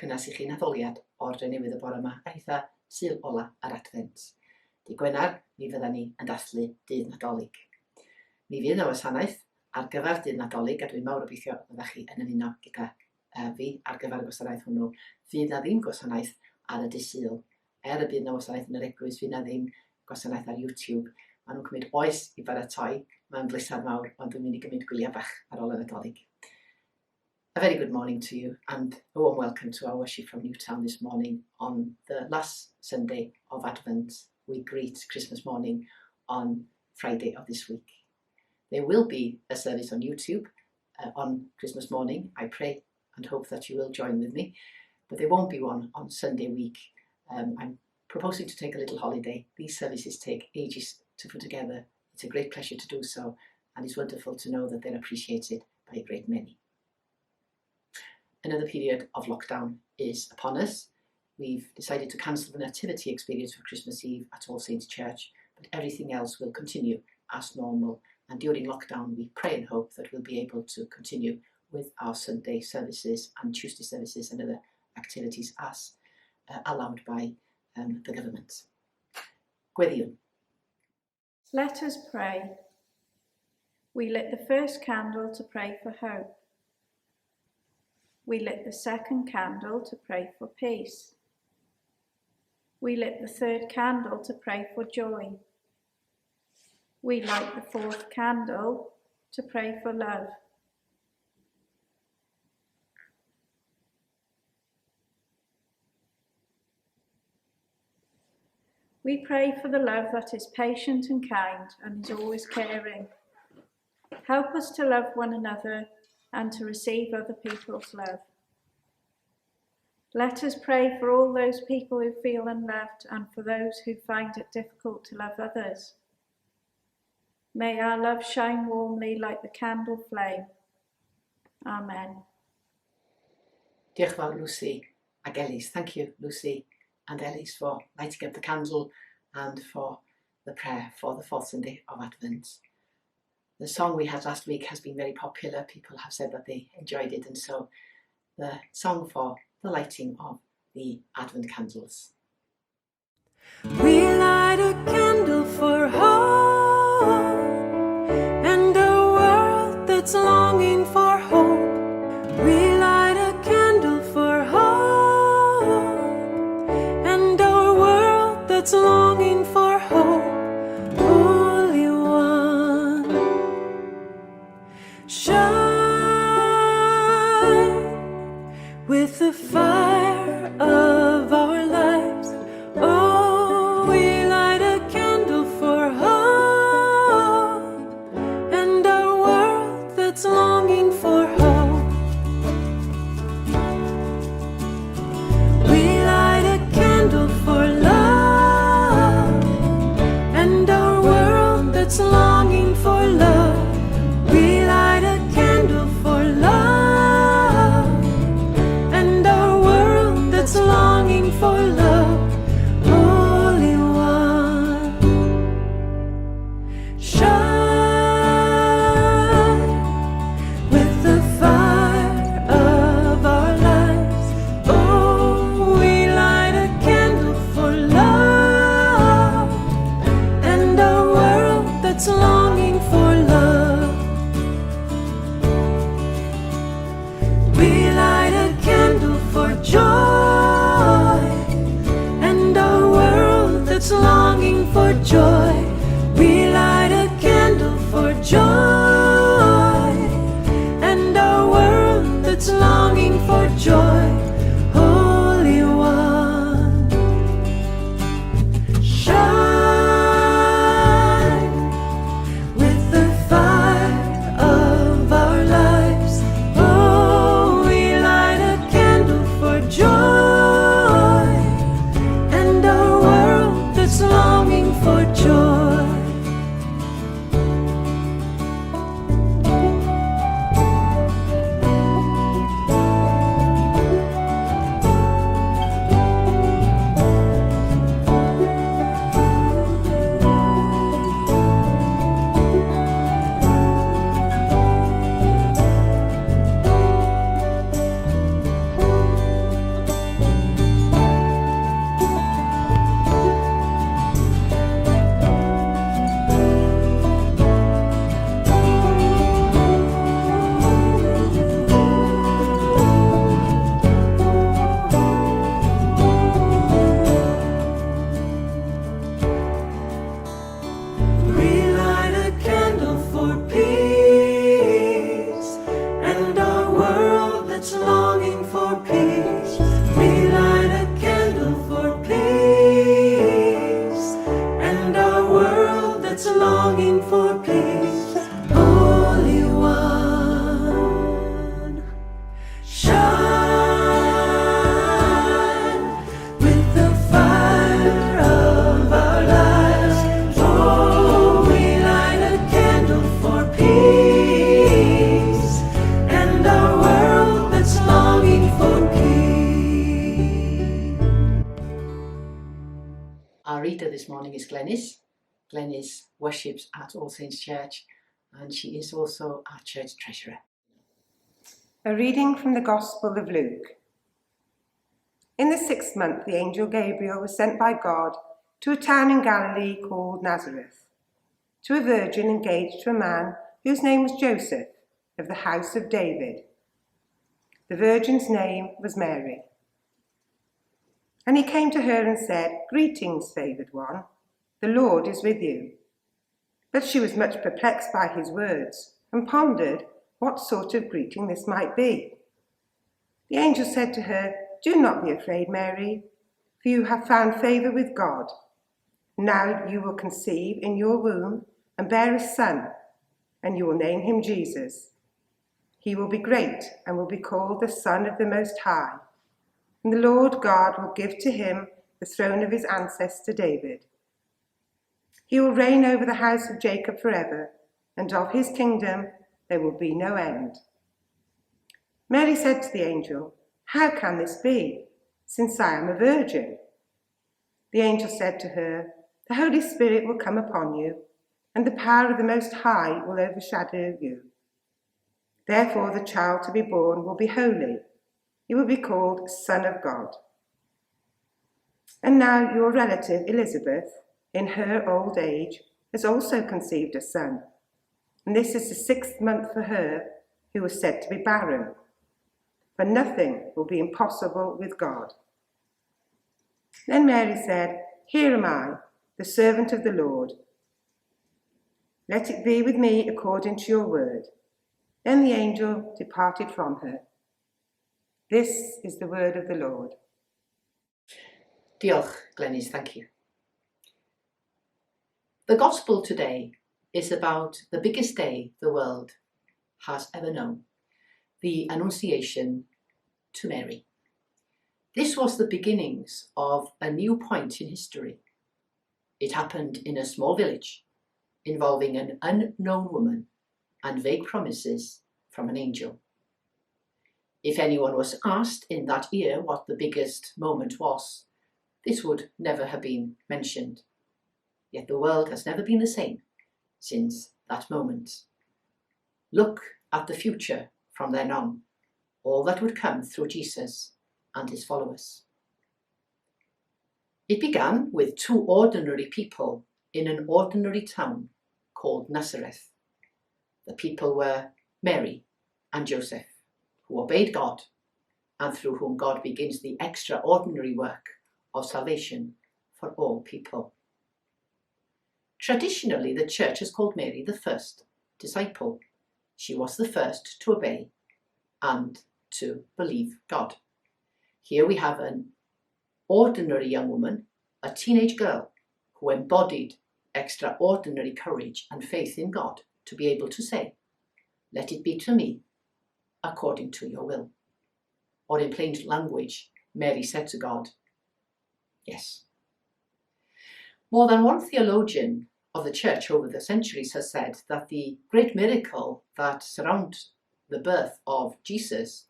cynnes i chi'n Addoliad o'r Drenewydd y bore yma, a eitha syl ola ar Advent. Dy Gwener, mi fydda ni yn dathlu dydd Nadolig. Mi fydd na wasanaeth ar gyfer dydd Nadolig, a dwi'n mawr obeithio fyddach chi yn ymuno gyda fi ar gyfer y gwasanaeth hwnnw. Fydd na ddim gwasanaeth ar y dydd Sul. Er y bydd na wasanaeth yn yr Eglwys, fydd na ddim gwasanaeth ar YouTube. Maen nhw'n cymryd oes i baratoi, mae'n blisad mawr, ond dwi'n mynd i gymryd gwyliau bach ar ôl y Nadolig. A very good morning to you and a warm welcome to our worship from Newtown this morning on the last Sunday of Advent. We greet Christmas morning on Friday of this week. There will be a service on YouTube on Christmas morning. I pray and hope that you will join with me, but there won't be one on Sunday week. I'm proposing to take a little holiday. These services take ages to put together. It's a great pleasure to do so, and it's wonderful to know that they're appreciated by a great many. Another period of lockdown is upon us. We've decided to cancel the nativity experience for Christmas Eve at All Saints Church, but everything else will continue as normal. And during lockdown, we pray and hope that we'll be able to continue with our Sunday services and Tuesday services and other activities as allowed by the government. Gweddiwn. Let us pray. We lit the first candle to pray for hope. We lit the second candle to pray for peace. We lit the third candle to pray for joy. We light the fourth candle to pray for love. We pray for the love that is patient and kind and is always caring. Help us to love one another and to receive other people's love. Let us pray for all those people who feel unloved and for those who find it difficult to love others. May our love shine warmly like the candle flame. Amen. Diolch fawr Lucy and Elis. Thank you Lucy and Elis for lighting up the candle and for the prayer for the fourth Sunday of Advent. The song we had last week has been very popular. People have said that they enjoyed it, and so the song for the lighting of the Advent candles. We light a candle for hope and a world that's longing for hope. We light a candle for hope and a world that's longing for hope. Holy One, shine with the fire of our lives. Oh, we light a candle for hope and a world that's longing for hope. We light a candle for love and a world that's longing for love. We light a candle for love and a world that's longing for love. Holy One, shine with the fire of our lives. Oh, we light a candle for love and a world that's longing for love. We light a candle for joy and a world that's longing for joy. We light a candle for joy and a world that's longing for joy. Holy One, shine with the fire of our lives. Oh, we light a candle for joy and a world that's longing for joy. longing for peace, Holy One. Shine with the fire of our lives. Oh, we light a candle for peace and our world that's longing for peace. Our reader this morning is Glynis. Glynis worships at All Saints Church and she is also our church treasurer. A reading from the Gospel of Luke. In the 6th month, the angel Gabriel was sent by God to a town in Galilee called Nazareth, to a virgin engaged to a man whose name was Joseph, of the house of David. The virgin's name was Mary. And he came to her and said, "Greetings, favoured one, the Lord is with you." But she was much perplexed by his words and pondered what sort of greeting this might be. The angel said to her, "Do not be afraid, Mary, for you have found favour with God. Now you will conceive in your womb and bear a son, and you will name him Jesus. He will be great and will be called the Son of the Most High. And the Lord God will give to him the throne of his ancestor David. He will reign over the house of Jacob forever, and of his kingdom there will be no end." Mary said to the angel, "How can this be, since I am a virgin?" The angel said to her, "The Holy Spirit will come upon you, and the power of the Most High will overshadow you. Therefore the child to be born will be holy. He will be called Son of God. And now your relative Elizabeth, in her old age, has also conceived a son. And this is the 6th month for her who was said to be barren. For nothing will be impossible with God." Then Mary said, "Here am I, the servant of the Lord. Let it be with me according to your word." Then the angel departed from her. This is the word of the Lord. Diolch, Glynis, thank you. The Gospel today is about the biggest day the world has ever known, the Annunciation to Mary. This was the beginnings of a new point in history. It happened in a small village, involving an unknown woman and vague promises from an angel. If anyone was asked in that year what the biggest moment was, this would never have been mentioned. Yet the world has never been the same since that moment. Look at the future from then on, all that would come through Jesus and his followers. It began with 2 ordinary people in an ordinary town called Nazareth. The people were Mary and Joseph, who obeyed God and through whom God begins the extraordinary work of salvation for all people. Traditionally, the church has called Mary the first disciple. She was the first to obey and to believe God. Here we have an ordinary young woman, a teenage girl, who embodied extraordinary courage and faith in God to be able to say, "Let it be to me according to your will." Or in plain language, Mary said to God, "Yes." More than one theologian of the church over the centuries has said that the great miracle that surrounds the birth of Jesus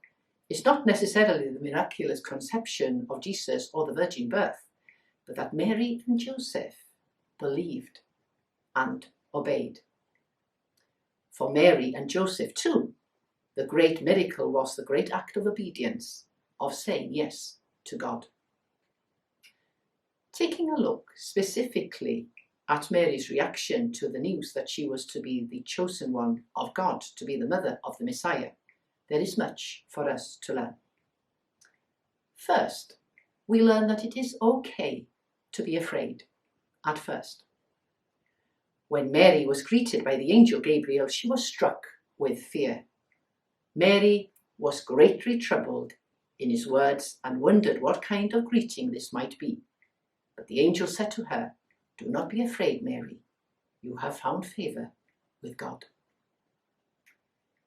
is not necessarily the miraculous conception of Jesus or the virgin birth, but that Mary and Joseph believed and obeyed. For Mary and Joseph too, the great miracle was the great act of obedience, of saying yes to God. Taking a look specifically at Mary's reaction to the news that she was to be the chosen one of God, to be the mother of the Messiah, there is much for us to learn. First, we learn that it is okay to be afraid at first. When Mary was greeted by the angel Gabriel, she was struck with fear. Mary was greatly troubled in his words and wondered what kind of greeting this might be. But the angel said to her, "Do not be afraid, Mary, you have found favour with God.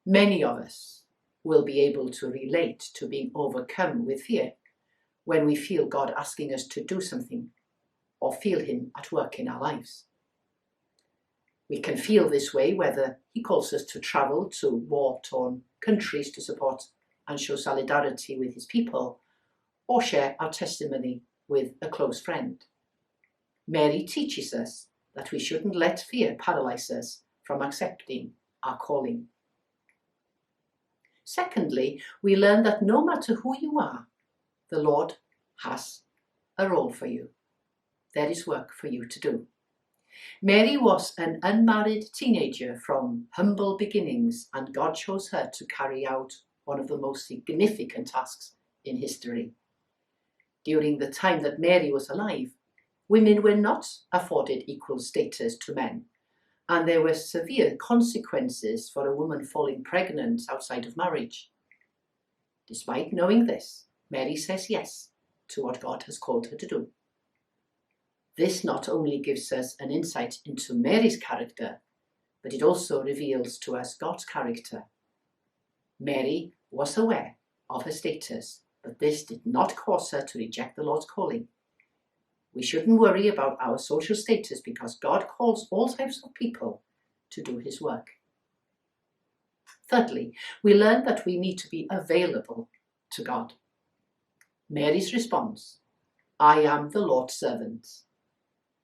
Many of us will be able to relate to being overcome with fear when we feel God asking us to do something or feel him at work in our lives. We can feel this way whether he calls us to travel to war-torn countries to support and show solidarity with his people, or share our testimony with a close friend. Mary teaches us that we shouldn't let fear paralyze us from accepting our calling. Secondly, we learn that no matter who you are, the Lord has a role for you. There is work for you to do. Mary was an unmarried teenager from humble beginnings, and God chose her to carry out one of the most significant tasks in history. During the time that Mary was alive, women were not afforded equal status to men, and there were severe consequences for a woman falling pregnant outside of marriage. Despite knowing this, Mary says yes to what God has called her to do. This not only gives us an insight into Mary's character, but it also reveals to us God's character. Mary was aware of her status, but this did not cause her to reject the Lord's calling. We shouldn't worry about our social status because God calls all types of people to do his work. Thirdly, we learn that we need to be available to God. Mary's response, "I am the Lord's servant.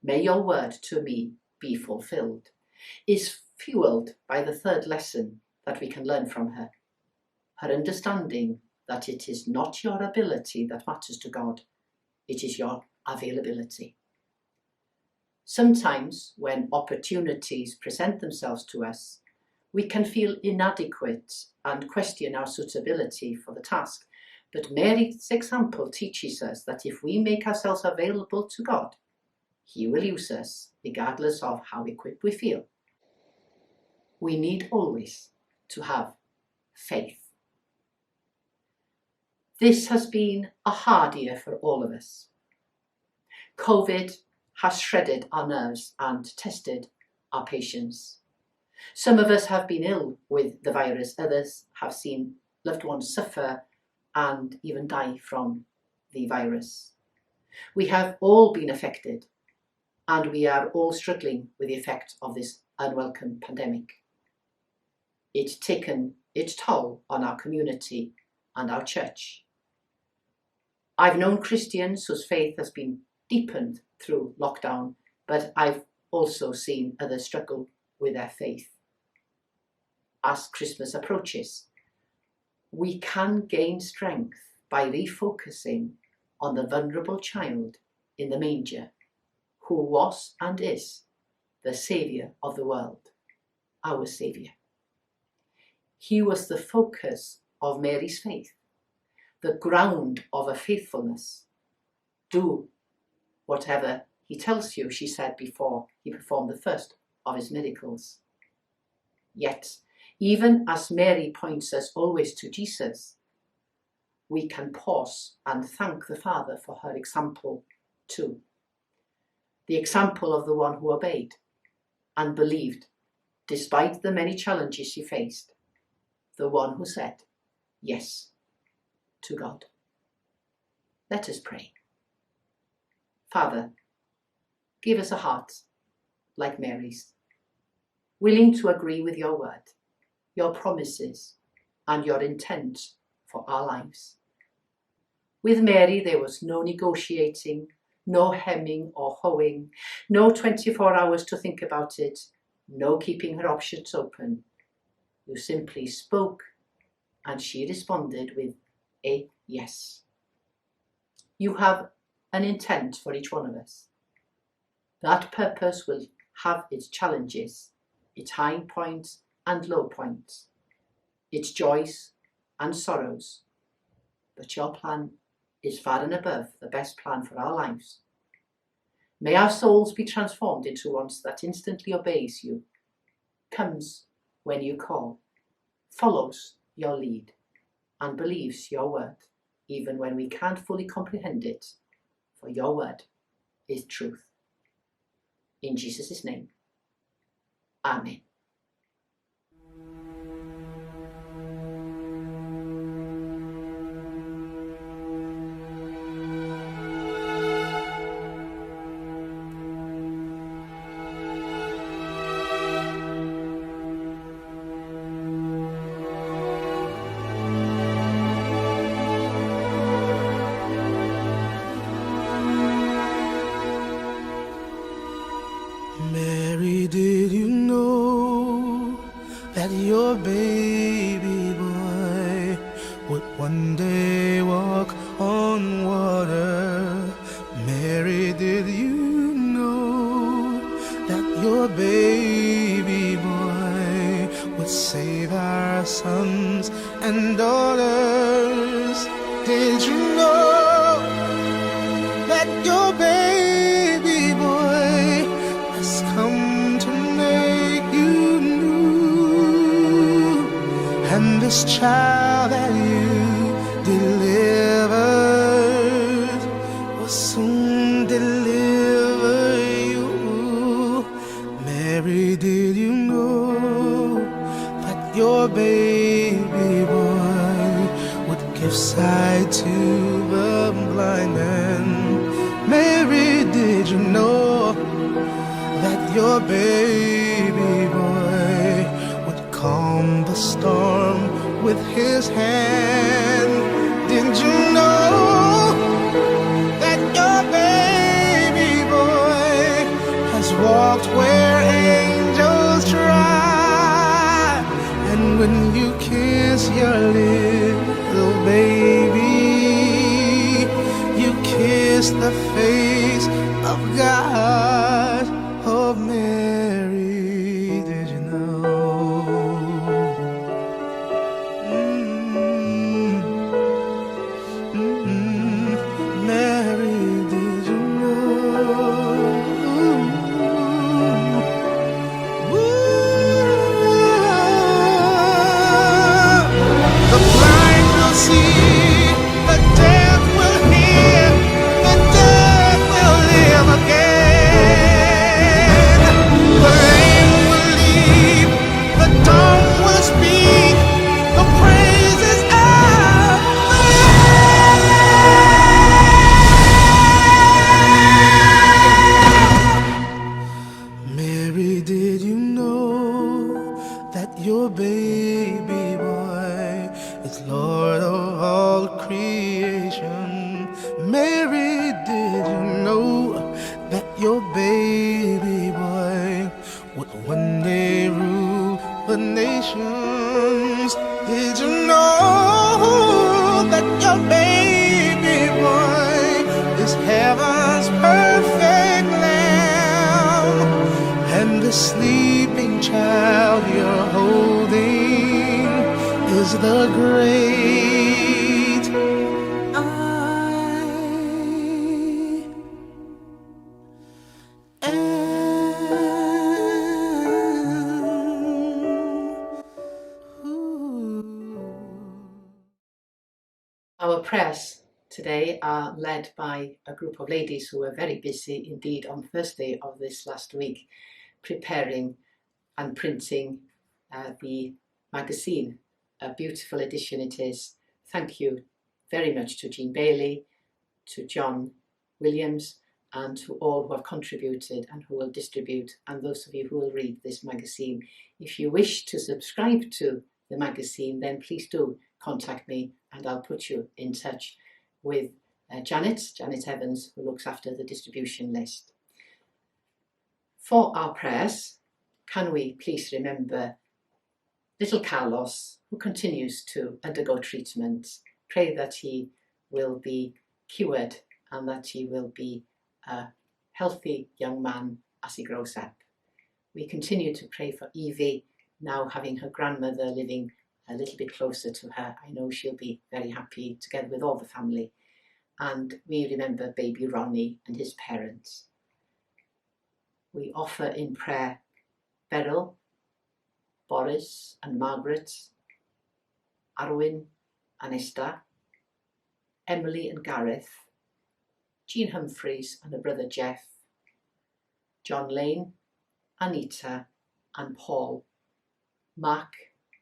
May your word to me be fulfilled," is fueled by the third lesson that we can learn from her. Her understanding that it is not your ability that matters to God, it is your availability. Sometimes when opportunities present themselves to us, we can feel inadequate and question our suitability for the task. But Mary's example teaches us that if we make ourselves available to God, he will use us regardless of how equipped we feel. We need always to have faith. This has been a hard year for all of us. COVID has shredded our nerves and tested our patience. Some of us have been ill with the virus, others have seen loved ones suffer and even die from the virus. We have all been affected, and we are all struggling with the effect of this unwelcome pandemic. It's taken its toll on our community and our church. I've known Christians whose faith has been deepened through lockdown, but I've also seen others struggle with their faith. As Christmas approaches, we can gain strength by refocusing on the vulnerable child in the manger, who was and is the Saviour of the world, our Saviour. He was the focus of Mary's faith, the ground of her faithfulness. Do whatever he tells you, she said before he performed the first of his miracles. Yet, even as Mary points us always to Jesus, we can pause and thank the Father for her example too. The example of the one who obeyed and believed despite the many challenges she faced, the one who said yes to God. Let us pray. Father, give us a heart like Mary's, willing to agree with your word, your promises, and your intent for our lives. With Mary, there was no negotiating, no hemming or hawing, no 24 hours to think about it, no keeping her options open. You simply spoke, and she responded with a yes. You have an intent for each one of us. That purpose will have its challenges, its high points and low points, its joys and sorrows. But your plan is far and above the best plan for our lives. May our souls be transformed into ones that instantly obeys you, comes when you call, follows your lead, and believes your word, even when we can't fully comprehend it, for your word is truth. In Jesus' name, Amen. Mary, did you know that your baby boy would one day walk on water? Mary, did you know that your baby boy would save our sons and daughters? Did you know that your baby boy has come to make you new? And this child that you delivered will soon deliver you. Mary, did you know that your baby boy would give sight to the blind man? Mary, did you know that your baby boy would calm the storm with his hand? Did you know that your baby boy has walked where angels try? And when you kiss your little baby, you kiss the face of God. Oh, Mary, did you know? Mary, did you know? The blind will see, the deaf will hear, the dead will live again. The lame will leap, the dumb will speak, the praises of Mary, did you know that your baby boy is Lord of all creation? Mary, did you know that your baby boy would one day rule the nations? Did you know that your baby boy is heaven's perfect lamb? And the sleeping child you're holding is the great I am. Ooh. Our prayers today are led by a group of ladies who were very busy indeed on Thursday of this last week, preparing and printing the magazine. A beautiful edition it is. Thank you very much to Jean Bailey, to John Williams, and to all who have contributed and who will distribute, and those of you who will read this magazine. If you wish to subscribe to the magazine, then please do contact me and I'll put you in touch with Janet Evans, who looks after the distribution list. For our prayers, can we please remember little Carlos, who continues to undergo treatment. Pray that he will be cured and that he will be a healthy young man as he grows up. We continue to pray for Evie, now having her grandmother living a little bit closer to her. I know she'll be very happy together with all the family. And we remember baby Ronnie and his parents. We offer in prayer Beryl, Boris and Margaret, Arwyn and Esther, Emily and Gareth, Jean Humphreys and her brother Jeff, John Lane, Anita, and Paul, Mark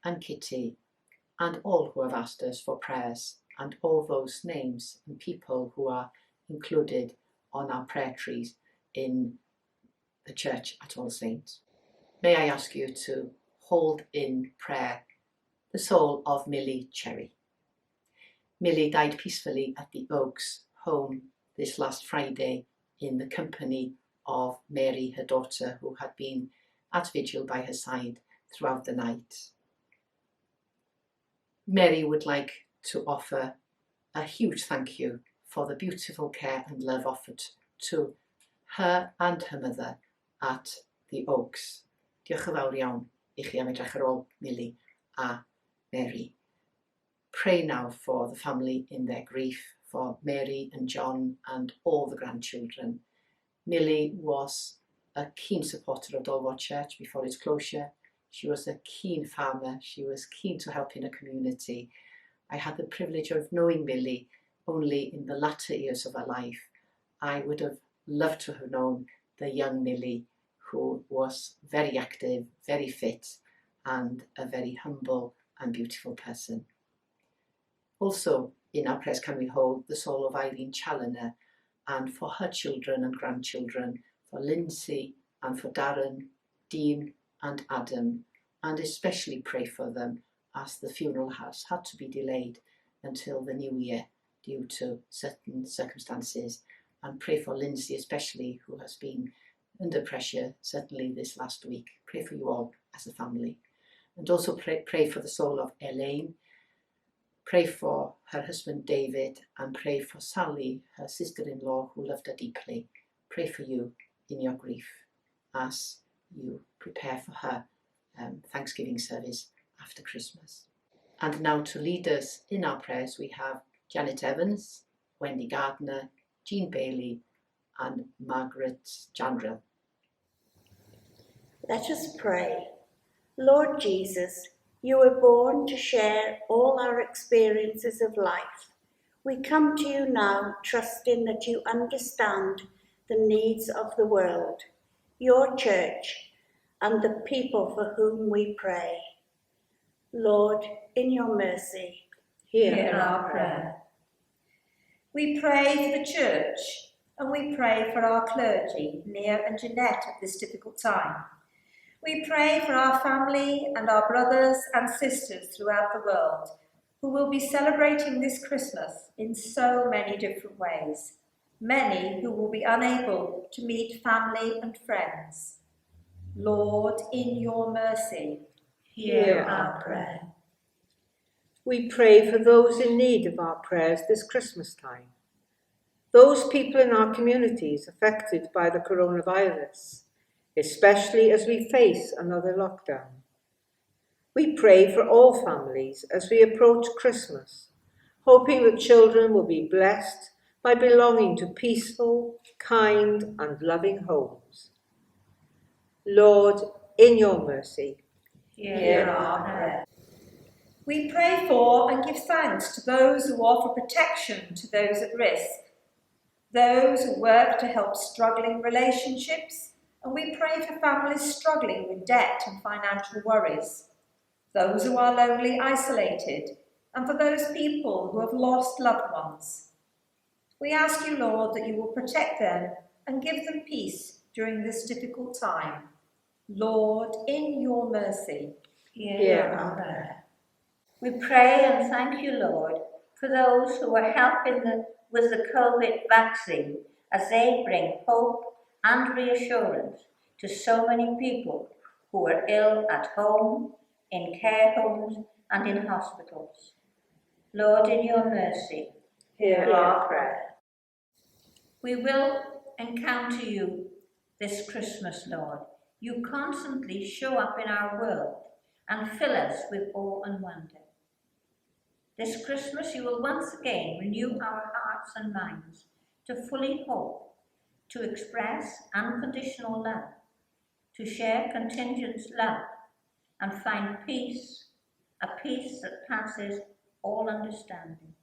and Kitty, and all who have asked us for prayers, and all those names and people who are included on our prayer trees in the church at All Saints. May I ask you to hold in prayer the soul of Millie Cherry. Millie died peacefully at the Oaks home this last Friday in the company of Mary, her daughter, who had been at vigil by her side throughout the night. Mary would like to offer a huge thank you for the beautiful care and love offered to her and her mother at the Oaks. Diolch yn fawr iawn I chi am edrych ar ôl Millie a Mary. Pray now for the family in their grief, for Mary and John and all the grandchildren. Millie was a keen supporter of Dolwod Church before its closure. She was a keen farmer. She was keen to help in her community. I had the privilege of knowing Millie only in the latter years of her life. I would have loved to have known the young Millie, who was very active, very fit, and a very humble and beautiful person. Also, in our prayers can we hold the soul of Irene Challoner, and for her children and grandchildren, for Lindsay and for Darren, Dean and Adam, and especially pray for them as the funeral has had to be delayed until the new year due to certain circumstances, and pray for Lindsay especially, who has been under pressure certainly this last week. Pray for you all as a family. And also pray for the soul of Elaine. Pray for her husband David, and pray for Sally, her sister-in-law, who loved her deeply. Pray for you in your grief as you prepare for her Thanksgiving service after Christmas. And now to lead us in our prayers we have Janet Evans, Wendy Gardner, Jean Bailey and Margaret Jandrell. Let us pray. Lord Jesus, you were born to share all our experiences of life. We come to you now trusting that you understand the needs of the world, your church, and the people for whom we pray. Lord, in your mercy, hear our prayer. We pray for the church, and we pray for our clergy, Nia and Jeanette, at this difficult time. We pray for our family and our brothers and sisters throughout the world who will be celebrating this Christmas in so many different ways, many who will be unable to meet family and friends. Lord, in your mercy, hear our prayer. We pray for those in need of our prayers this Christmas time. Those people in our communities affected by the coronavirus, especially as we face another lockdown. We pray for all families as we approach Christmas, hoping that children will be blessed by belonging to peaceful, kind, and loving homes. Lord, in your mercy, hear our prayer. We pray for and give thanks to those who offer protection to those at risk, those who work to help struggling relationships, and we pray for families struggling with debt and financial worries, those who are lonely, isolated, and for those people who have lost loved ones. We ask you, Lord, that you will protect them and give them peace during this difficult time. Lord, in your mercy, hear our prayer. We pray and thank you, Lord, for those who are helping with the COVID vaccine as they bring hope and reassurance to so many people who are ill at home, in care homes and in hospitals. Lord, in your mercy, hear our prayer. We will encounter you this Christmas, Lord. You constantly show up in our world and fill us with awe and wonder. This Christmas you will once again renew our hearts and minds to fully hope, to express unconditional love, to share contingent love, and find peace, a peace that passes all understanding.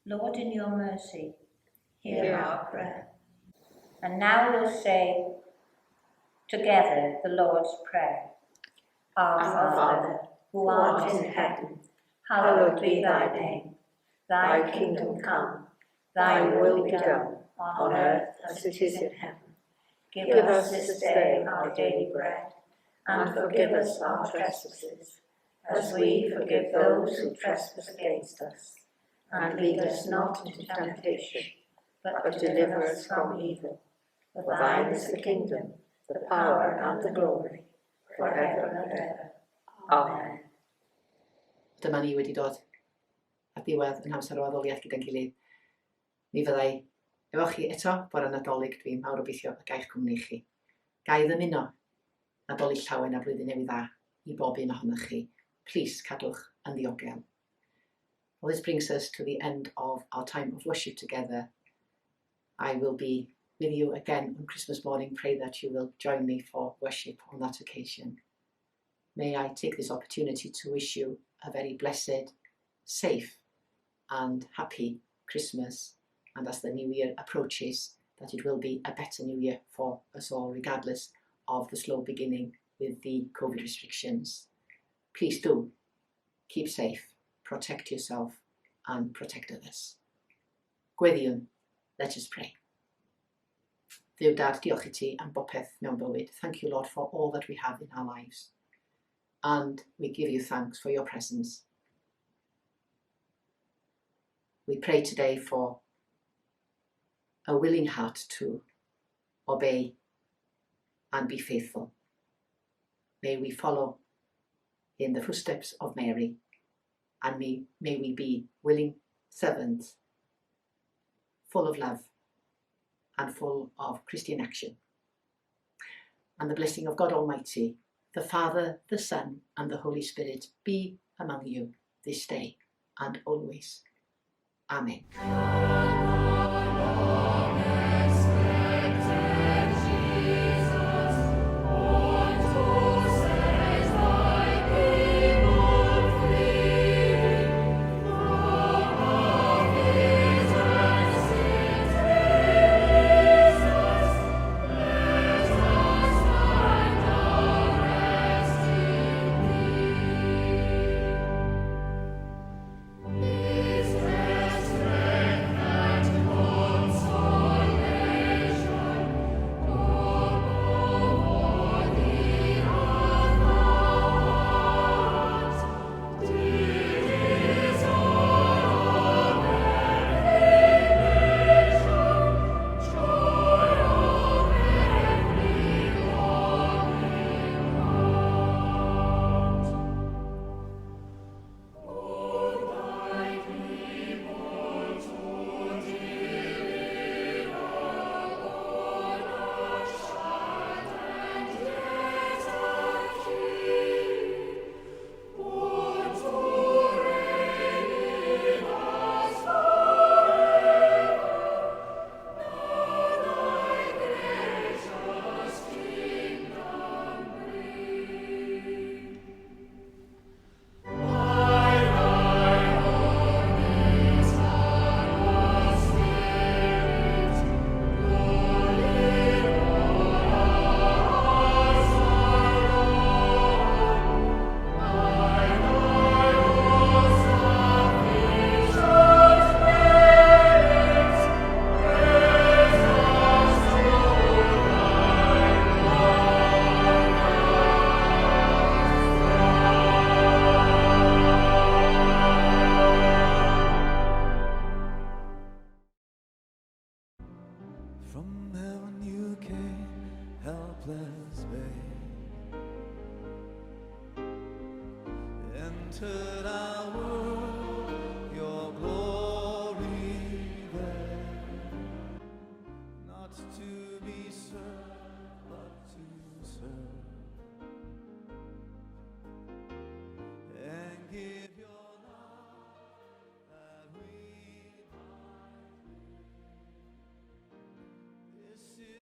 Lord, in your mercy, hear our prayer. And now we'll say, Together, the Lord's Prayer. Our Father, who art in heaven, hallowed be thy name. Thy kingdom come, thy will be done, on earth as it is in heaven. Give us this day our daily bread, and forgive us our trespasses, as we forgive those who trespass against us. And lead us not into temptation, but deliver us from evil. For thine is the kingdom, the power and the glory, forever and ever. Amen. Dyma ni wedi dod at diwedd yn amser o addoliad gyda'n gilydd. Mi fyddai efo chi eto bore Nadolig, dwi'n mawr obeithio y gaich cwmni chi. Gai ddymuno Nadolig llawen a blwyddyn newydd dda i bob un ohonoch chi. Plis cadwch yn ddiogel. Well, this brings us to the end of our time of worship together. I will be with you again on Christmas morning. Pray that you will join me for worship on that occasion. May I take this opportunity to wish you a very blessed, safe and happy Christmas, and as the new year approaches, that it will be a better new year for us all, regardless of the slow beginning with the COVID restrictions. Please do keep safe, protect yourself and protect others. Gweddiwn, let us pray. Dduw Dad, diolch i ti am bopeth mewn bywyd. Thank you, Lord, for all that we have in our lives. And we give you thanks for your presence. We pray today for a willing heart to obey and be faithful. May we follow in the footsteps of Mary, and may we be willing servants, full of love and full of Christian action. And the blessing of God Almighty, the Father, the Son, and the Holy Spirit be among you this day and always. Amen. From heaven you came, helpless babe, entered our